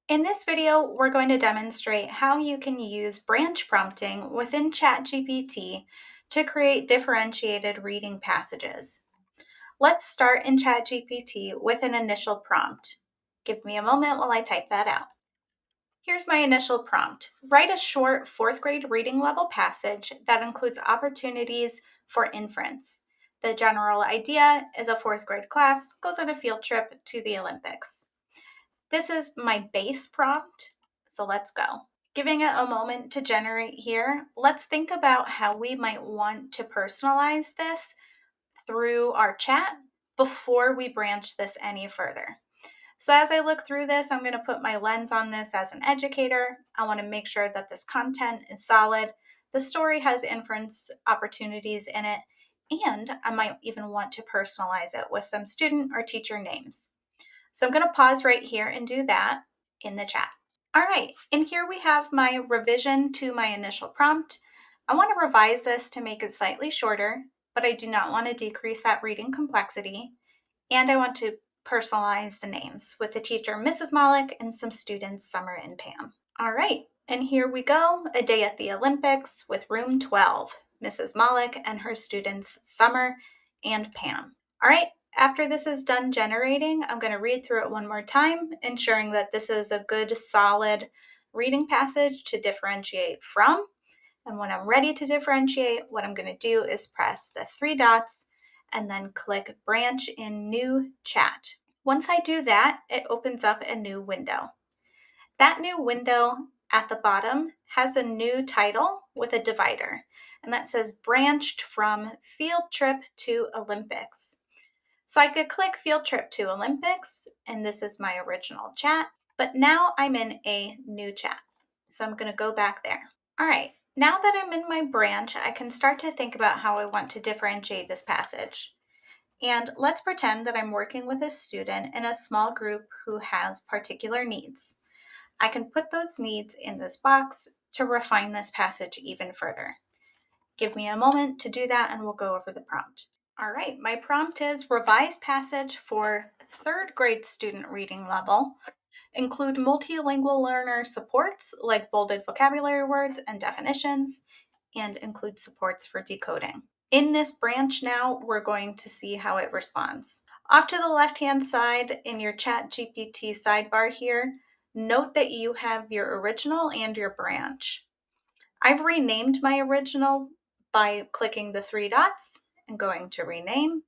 In this video, we're going to demonstrate how you can use branch prompting within ChatGPT to create differentiated reading passages. Let's start in ChatGPT with an initial prompt. Give me a moment while I type that out. Here's my initial prompt. Write a short fourth grade reading level passage that includes opportunities for inference. The general idea is a fourth grade class goes on a field trip to the Olympics. This is my base prompt, so let's go. Giving it a moment to generate here, let's think about how we might want to personalize this through our chat before we branch this any further. So as I look through this, I'm going to put my lens on this as an educator. I want to make sure that this content is solid. The story has inference opportunities in it, and I might even want to personalize it with some student or teacher names. So I'm going to pause right here and do that in the chat. All right, and here we have my revision to my initial prompt. I want to revise this to make it slightly shorter, but I do not want to decrease that reading complexity. And I want to personalize the names with the teacher, Mrs. Malik, and some students, Summer and Pam. All right, and here we go, a day at the Olympics with room 12, Mrs. Malik and her students, Summer and Pam. All right, after this is done generating, I'm going to read through it one more time, ensuring that this is a good, solid reading passage to differentiate from. And when I'm ready to differentiate, what I'm going to do is press the three dots and then click Branch in New Chat. Once I do that, it opens up a new window. That new window at the bottom has a new title with a divider, and that says Branched from Field Trip to Olympics. So I could click Field Trip to Olympics, and this is my original chat, but now I'm in a new chat. So I'm going to go back there. All right, now that I'm in my branch, I can start to think about how I want to differentiate this passage. And let's pretend that I'm working with a student in a small group who has particular needs. I can put those needs in this box to refine this passage even further. Give me a moment to do that and we'll go over the prompt. All right, my prompt is revise passage for third grade student reading level. Include multilingual learner supports like bolded vocabulary words and definitions, and include supports for decoding. In this branch now, we're going to see how it responds. Off to the left-hand side in your ChatGPT sidebar here, note that you have your original and your branch. I've renamed my original by clicking the three dots and going to rename,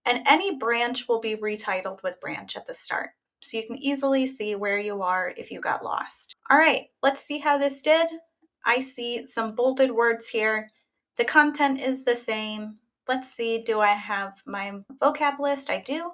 and any branch will be retitled with branch at the start. So you can easily see where you are if you got lost. All right, let's see how this did. I see some bolded words here. The content is the same. Let's see, do I have my vocab list? I do.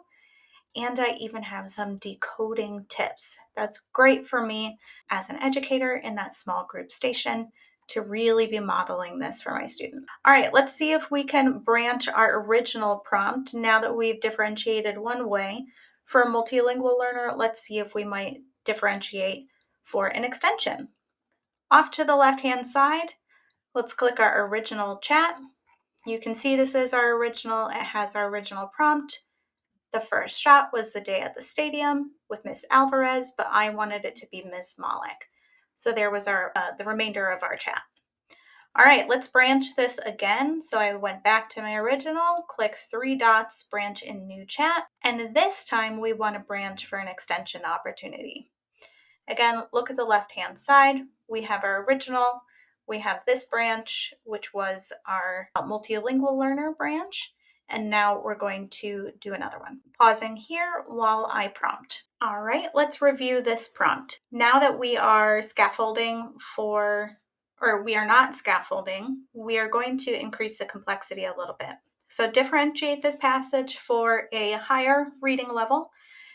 And I even have some decoding tips. That's great for me as an educator in that small group station to really be modeling this for my students. All right, let's see if we can branch our original prompt now that we've differentiated one way. For a multilingual learner, let's see if we might differentiate for an extension. Off to the left-hand side, let's click our original chat. You can see this is our original. It has our original prompt. The first shot was the day at the stadium with Miss Alvarez, but I wanted it to be Miss Malik. So there was our the remainder of our chat. All right, let's branch this again. So I went back to my original, click three dots, branch in new chat, and this time we want to branch for an extension opportunity. Again, look at the left-hand side. We have our original, we have this branch, which was our multilingual learner branch, and now we're going to do another one. Pausing here while I prompt. All right, let's review this prompt. Now that we are scaffolding we are not scaffolding, we are going to increase the complexity a little bit. So differentiate this passage for a higher reading level.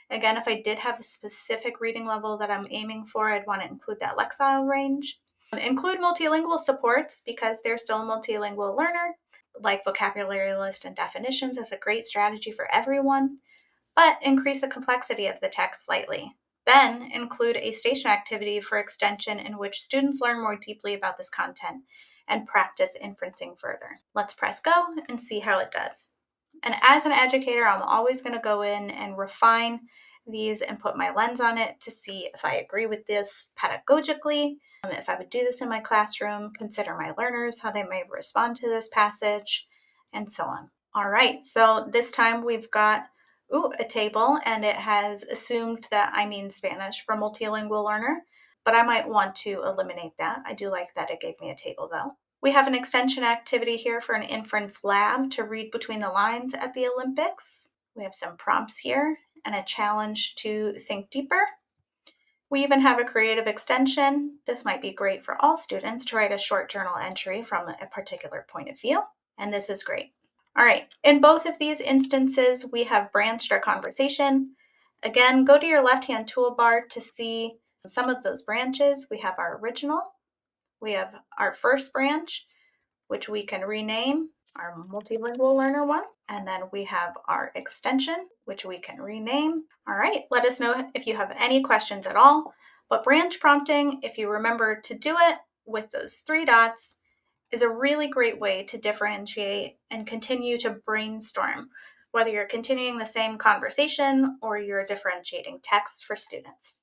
Again, if I did have a specific reading level that I'm aiming for, I'd want to include that Lexile range. Include multilingual supports because they're still a multilingual learner, like vocabulary list and definitions is a great strategy for everyone, but increase the complexity of the text slightly. Then include a station activity for extension in which students learn more deeply about this content and practice inferencing further. Let's press go and see how it does. And as an educator, I'm always going to go in and refine these and put my lens on it to see if I agree with this pedagogically, if I would do this in my classroom, consider my learners, how they may respond to this passage, and so on. All right, so this time we've got a table, and it has assumed that I mean Spanish for multilingual learner, but I might want to eliminate that. I do like that it gave me a table though. We have an extension activity here for an inference lab to read between the lines at the Olympics. We have some prompts here and a challenge to think deeper. We even have a creative extension. This might be great for all students to write a short journal entry from a particular point of view, and this is great. All right, in both of these instances, we have branched our conversation. Again, go to your left-hand toolbar to see some of those branches. We have our original, we have our first branch, which we can rename our multilingual learner one, and then we have our extension, which we can rename. All right, let us know if you have any questions at all. But branch prompting, if you remember to do it with those 3 dots, is a really great way to differentiate and continue to brainstorm, whether you're continuing the same conversation or you're differentiating text for students.